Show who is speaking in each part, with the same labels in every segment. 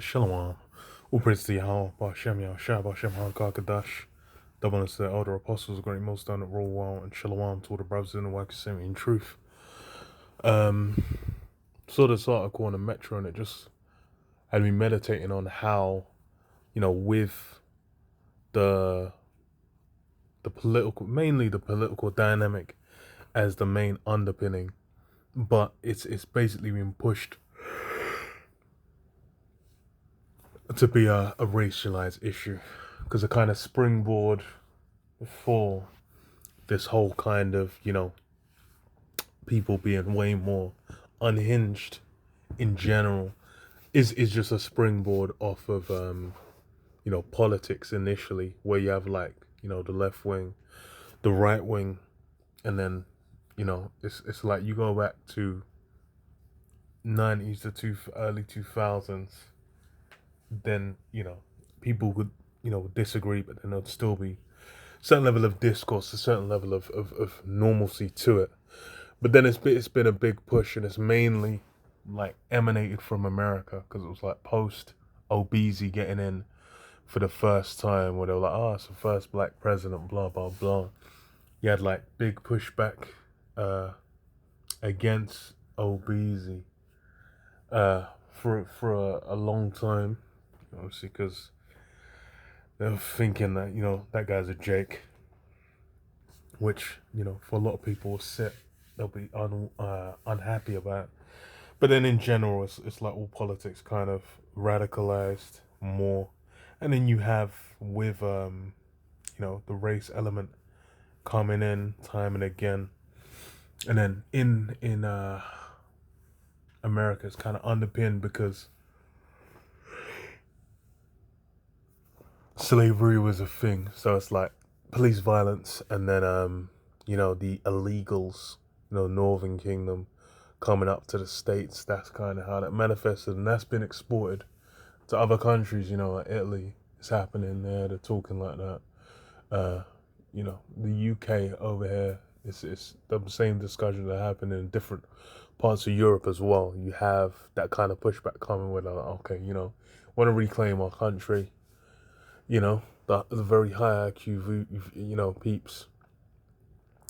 Speaker 1: Shalom. All praise to Yahweh, Ba'ashem Yahushua, Ba'ashem HaKadash. Double unto the elder apostles, great most done that roll well, and shalom to all the brothers in the work same in truth. Um, saw this article on the Metro, and it just had me meditating on how, with the political, mainly the political dynamic as the main underpinning, but it's basically been pushed to be a racialized issue, because a kind of springboard for this whole kind of, people being way more unhinged in general is just a springboard off of politics initially, where you have like, the left wing, the right wing, and then, it's like you go back to 90s to early 2000s, then, people would, disagree, but then there'd still be certain level of discourse, a certain level of normalcy to it. But then it's been a big push, and it's mainly like emanated from America, because it was like post Obeezy getting in for the first time, where they were like, oh, it's the first black president, blah blah blah. You had like big pushback against Obeezy for a long time, obviously, because they were thinking that that guy's a Jake, which for a lot of people will sit, they'll be unhappy about. But then in general, it's like all politics kind of radicalized more, and then you have with the race element coming in time and again, and then in America it's kind of underpinned because slavery was a thing, so it's like police violence, and then the illegals, Northern Kingdom coming up to the States. That's kind of how that manifested, and that's been exported to other countries. Like Italy, it's happening there. They're talking like that. The UK over here, it's the same discussion that happened in different parts of Europe as well. You have that kind of pushback coming with, like, okay, want to reclaim our country. The very high IQ, peeps,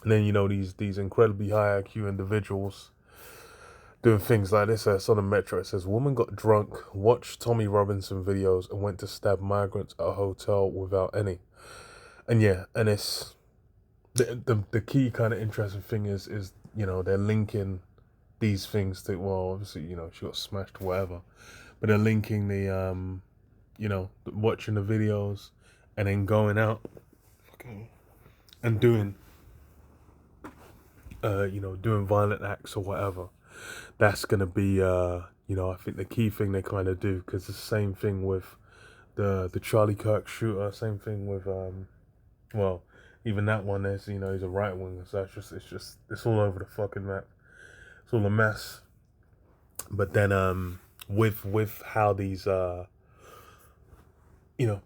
Speaker 1: and then these incredibly high IQ individuals doing things like this. It's on the Metro. It says, woman got drunk, watched Tommy Robinson videos, and went to stab migrants at a hotel without any. And yeah, and it's the key kind of interesting thing is they're linking these things to, well, obviously, she got smashed or whatever, but they're linking the watching the videos and then going out and doing doing violent acts or whatever. That's gonna be I think the key thing they kind of do, because it's the same thing with the Charlie Kirk shooter, same thing with well, even that one is, he's a right winger, so it's all over the fucking map. It's all a mess. But then with how these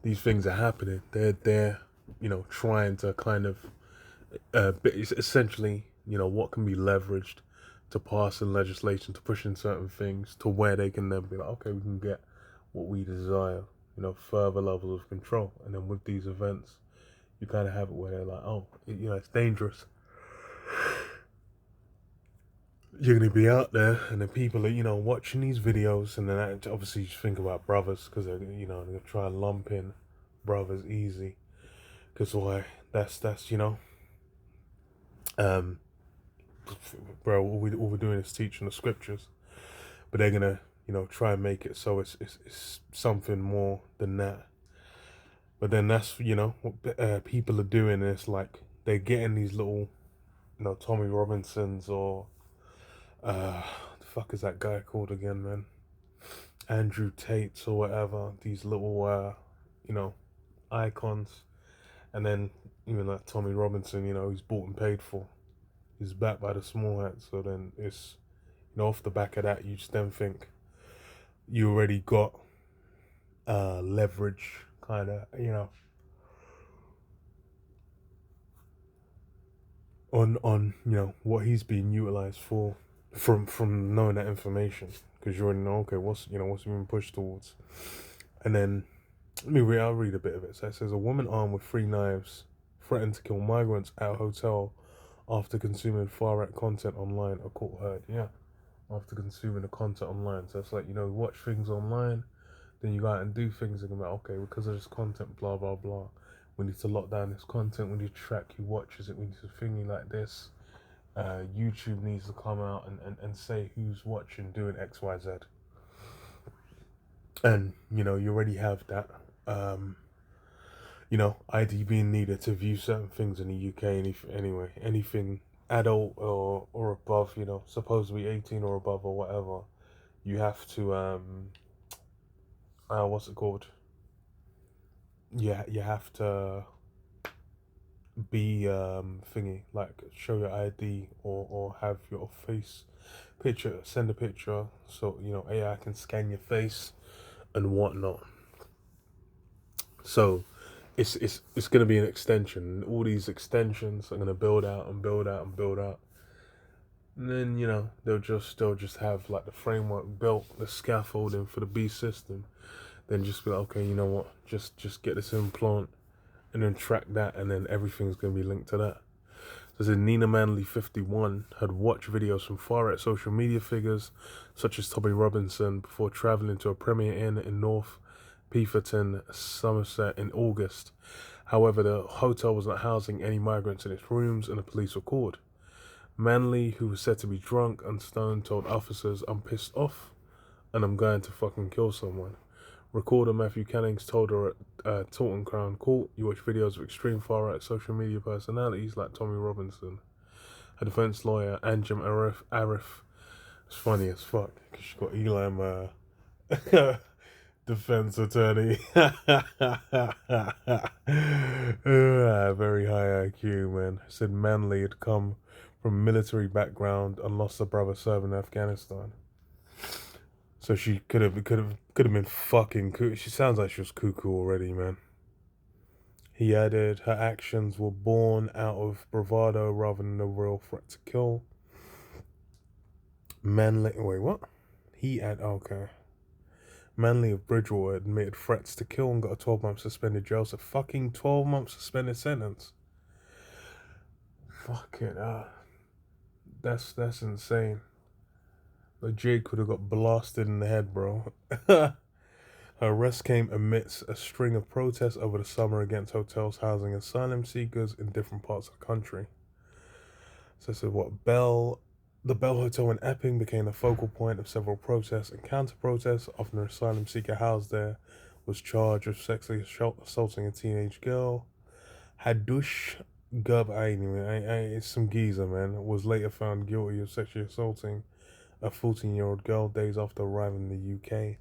Speaker 1: these things are happening, they're trying to kind of essentially, what can be leveraged to pass in legislation, to push in certain things, to where they can then be like, okay, we can get what we desire, further levels of control. And then with these events, you kind of have it where they're like, oh, it's dangerous. You're going to be out there, and then people are, watching these videos, and then obviously you think about brothers, because they're going to try and lump in brothers easy, because why? That's um, bro, all we're doing is teaching the scriptures, but they're gonna, try and make it so it's something more than that. But then that's, what people are doing. It's like they're getting these little, Tommy Robinsons, or the fuck is that guy called again, man? Andrew Tates or whatever. These little, icons, and then even like Tommy Robinson, he's bought and paid for. He's backed by the small hat, so then it's, off the back of that, you just then think you already got leverage, kind of, on what he's being utilized for. from knowing that information, because you already know, okay, what's being pushed towards. And then I'll read a bit of it. So it says, a woman armed with 3 knives threatened to kill migrants at a hotel after consuming far right content online, a court heard. Yeah, after consuming the content online. So it's like, watch things online, then you go out and do things, and like, okay, because of this content, blah blah blah, we need to lock down this content, we need to track who watches it, we need to thingy like this. YouTube needs to come out and say who's watching, doing XYZ. And you already have that. ID being needed to view certain things in the UK. Anyway, anything adult or above, supposed to be 18 or above or whatever, you have to what's it called? Yeah, you have to be thingy, like show your ID or have your face picture, send a picture, so AI can scan your face and whatnot. So it's gonna be an extension. All these extensions are gonna build out and build out and build out. And then they'll just have like the framework built, the scaffolding for the B system. Then just be like, okay, you know what? Just get this implant and then track that, and then everything's gonna be linked to that. So Nina Manley 51 had watched videos from far right social media figures such as Tommy Robinson before travelling to a Premier Inn in North Peterton, Somerset in August. However, the hotel was not housing any migrants in its rooms, and the police were called. Manley, who was said to be drunk and stoned, told officers, "I'm pissed off and I'm going to fucking kill someone." Recorder Matthew Cannings told her at Taunton Crown Court, "You watch videos of extreme far-right social media personalities like Tommy Robinson." Her defense lawyer, Anjem Arif, it's funny as fuck because she got Elam defense attorney. Very high IQ, man. Said Manley had come from a military background and lost a brother serving in Afghanistan. So she could have been fucking cool. She sounds like she was cuckoo already, man. He added, her actions were born out of bravado rather than a real threat to kill. Manley, wait, what? Okay. Manley of Bridgewater admitted threats to kill and got a 12-month suspended jail. So fucking 12-month suspended sentence. Fuck it, that's insane. Like Jake could have got blasted in the head, bro. Her arrest came amidst a string of protests over the summer against hotels housing asylum seekers in different parts of the country. So this is the Bell Hotel in Epping became the focal point of several protests and counter-protests. Often an asylum seeker housed there was charged with sexually assaulting a teenage girl. Hadush it's some geezer, man, was later found guilty of sexually assaulting a 14-year-old girl days after arriving in the UK.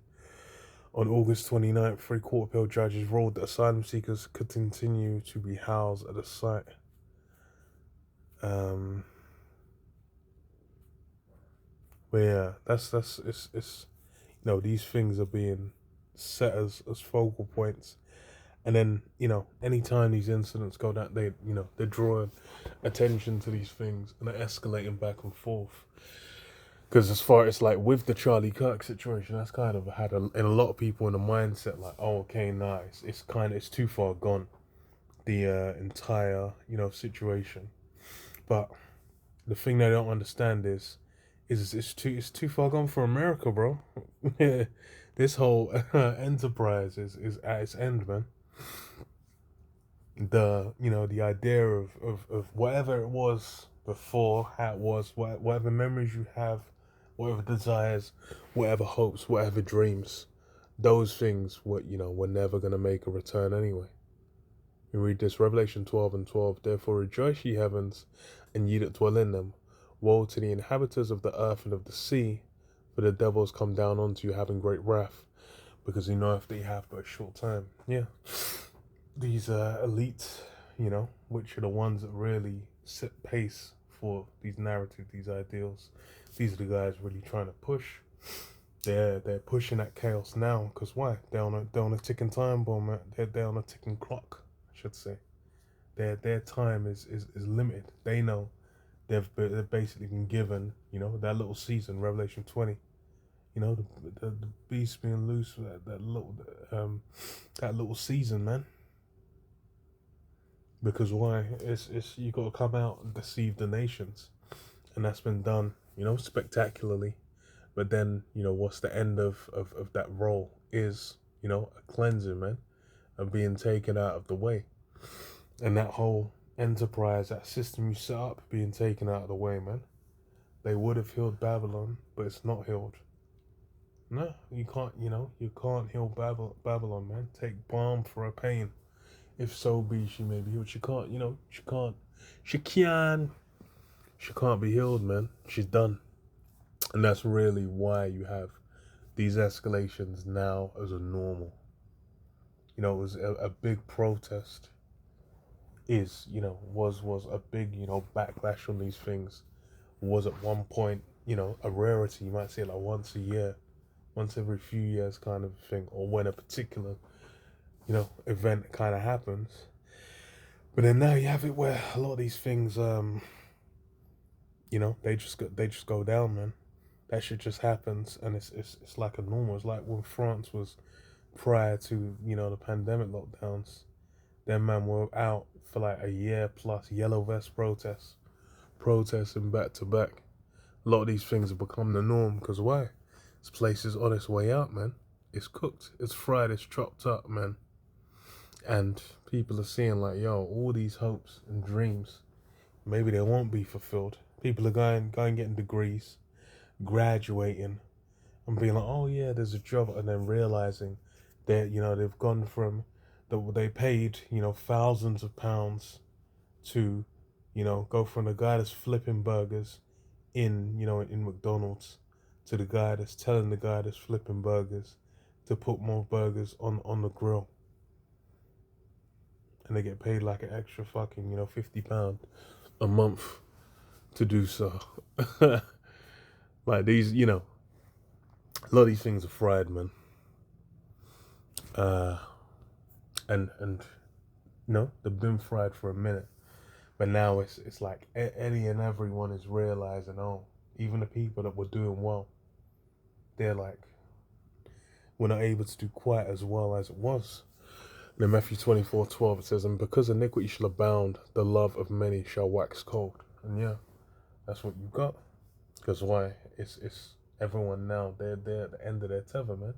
Speaker 1: On August 29th, 3 court appeal judges ruled that asylum seekers could continue to be housed at the site. But yeah, it's these things are being set as focal points, and then anytime these incidents go down, they're drawing attention to these things and they're escalating back and forth. Because as far as like with the Charlie Kirk situation, that's kind of had a lot of people in the mindset like, oh, okay, nice, it's too far gone, the entire situation. But the thing they don't understand is it's too far gone for America, bro. This whole enterprise is at its end, man. The idea of whatever it was before, how it was, whatever memories you have, whatever desires, whatever hopes, whatever dreams, those things were never gonna make a return anyway. We read this, Revelation 12:12. Therefore rejoice, ye heavens, and ye that dwell in them. Woe to the inhabitants of the earth and of the sea, for the devil has come down unto you having great wrath, because he knoweth that ye have but a short time. Yeah. These elites, which are the ones that really set pace for these narratives, these ideals. These are the guys really trying to push. They're pushing that chaos now, because why? They're on a ticking time bomb, man. They're on a ticking clock, I should say. Their time is limited. They know they've basically been given, that little season, Revelation 20. The beast being loose for that little season, man. Because why? It's you got to come out and deceive the nations, and that's been done, spectacularly. But then, what's the end of that role is, a cleansing, man, and being taken out of the way, and that whole enterprise, that system you set up, being taken out of the way, man. They would have healed Babylon, but it's not healed. No, you can't. You can't heal Babylon, man. Take balm for her pain. If so be she may be healed, she can't. She can't. She can. She can't be healed, man. She's done, and that's really why you have these escalations now as a normal. It was a big protest. Was a big backlash on these things. Was at one point a rarity. You might say like once a year, once every few years kind of thing, or when a particular event kind of happens. But then now you have it where a lot of these things they just go down, man. That shit just happens, and it's like a normal. It's like when France was prior to the pandemic lockdowns. Them man were out for like a year plus, yellow vest protesting back to back. A lot of these things have become the norm because why? This place is on its way out, man. It's cooked, it's fried, it's chopped up, man. And people are seeing like, yo, all these hopes and dreams, maybe they won't be fulfilled. People are going getting degrees, graduating, and being like, oh yeah, there's a job, and then realizing that they've gone from they paid thousands of pounds to go from the guy that's flipping burgers in McDonald's to the guy that's telling the guy that's flipping burgers to put more burgers on the grill, and they get paid like an extra fucking £50 a month to do so. Like these, a lot of these things are fried, man. And they've been fried for a minute, but now it's like any and everyone is realizing, oh, even the people that were doing well, they're like, we're not able to do quite as well as it was. And in Matthew 24:12 it says, and because iniquity shall abound, the love of many shall wax cold. And yeah, that's what you got. Because why? It's everyone now, they're at the end of their tether, man.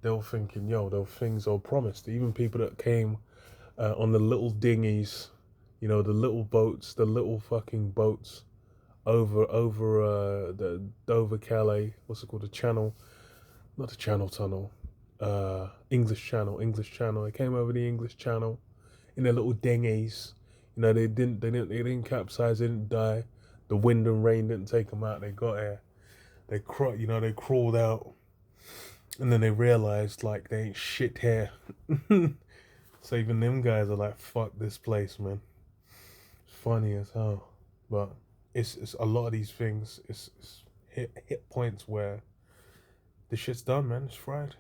Speaker 1: They were thinking, yo, there were things they were promised. Even people that came on the little dinghies, the little boats, the little fucking boats over the Dover Calais, what's it called, the Channel, not the Channel Tunnel, English Channel. They came over the English Channel in their little dinghies. They didn't capsize, they didn't die. The wind and rain didn't take them out. They got here. They crawled out. And then they realized, like, they ain't shit here. So even them guys are like, fuck this place, man. It's funny as hell. But it's a lot of these things, it's hit points where the shit's done, man. It's fried.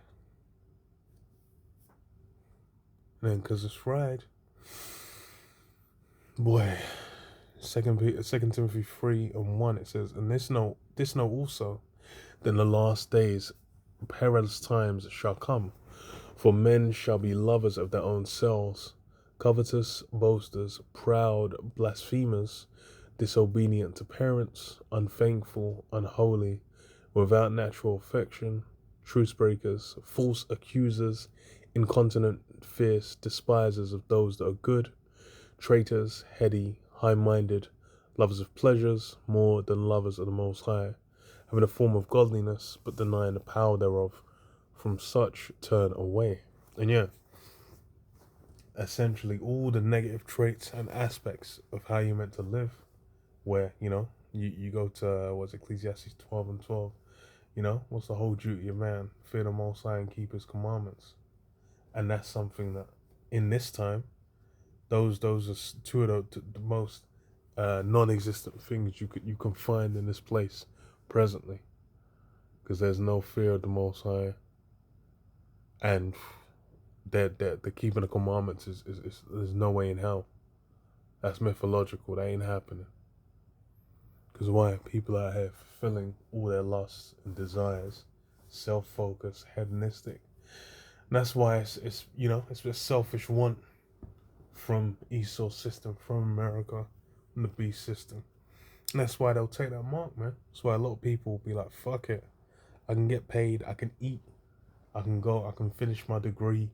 Speaker 1: And then because it's fried, boy, Second Timothy 3:1, it says, and this note also, then the last days perilous times shall come, for men shall be lovers of their own selves, covetous, boasters, proud, blasphemers, disobedient to parents, unthankful, unholy, without natural affection, truce breakers, false accusers, incontinent, fierce, despisers of those that are good, traitors, heady, high-minded, lovers of pleasures more than lovers of the Most High, having a form of godliness, but denying the power thereof. From such turn away. And yeah, essentially all the negative traits and aspects of how you're meant to live, where, you go to, what's Ecclesiastes 12:12, what's the whole duty of man? Fear the Most High and keep his commandments. And that's something that, in this time, those are two of the most non-existent things you can find in this place presently, because there's no fear of the Most High, and that the keeping the commandments is there's no way in hell. That's mythological. That ain't happening. Because why? People out here fulfilling all their lusts and desires, self-focused, hedonistic. And that's why it's you know, it's a selfish want from Esau's system, from America, from the beast system. And that's why they'll take that mark, man. That's why a lot of people will be like, fuck it. I can get paid, I can eat, I can go, I can finish my degree,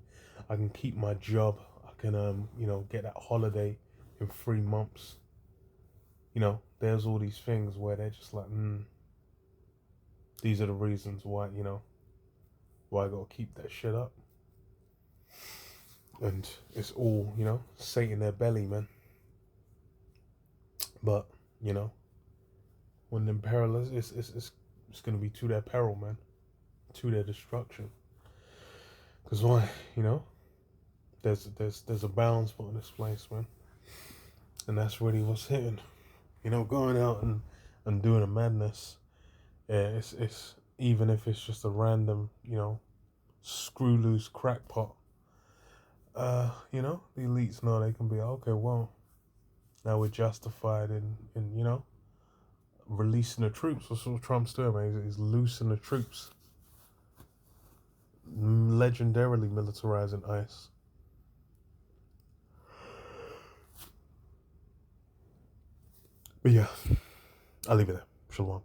Speaker 1: I can keep my job, I can you know, get that holiday in 3 months. You know, there's all these things where they're just like, these are the reasons why, you know, why I gotta keep that shit up. And it's all, you know, Satan in their belly, man. But, you know, when them perilous, it's gonna be to their peril, man. To their destruction. Because why, you know, there's a balance put in this place, man. And that's really what's hitting. You know, going out and doing a madness, yeah, it's even if it's just a random, you know, screw loose crackpot, you know, the elites know they can be, okay, well, now we're justified in you know, releasing the troops. That's what Trump's doing, man. He's loosing the troops. Legendarily militarizing ICE. But yeah, I'll leave it there. Shalom.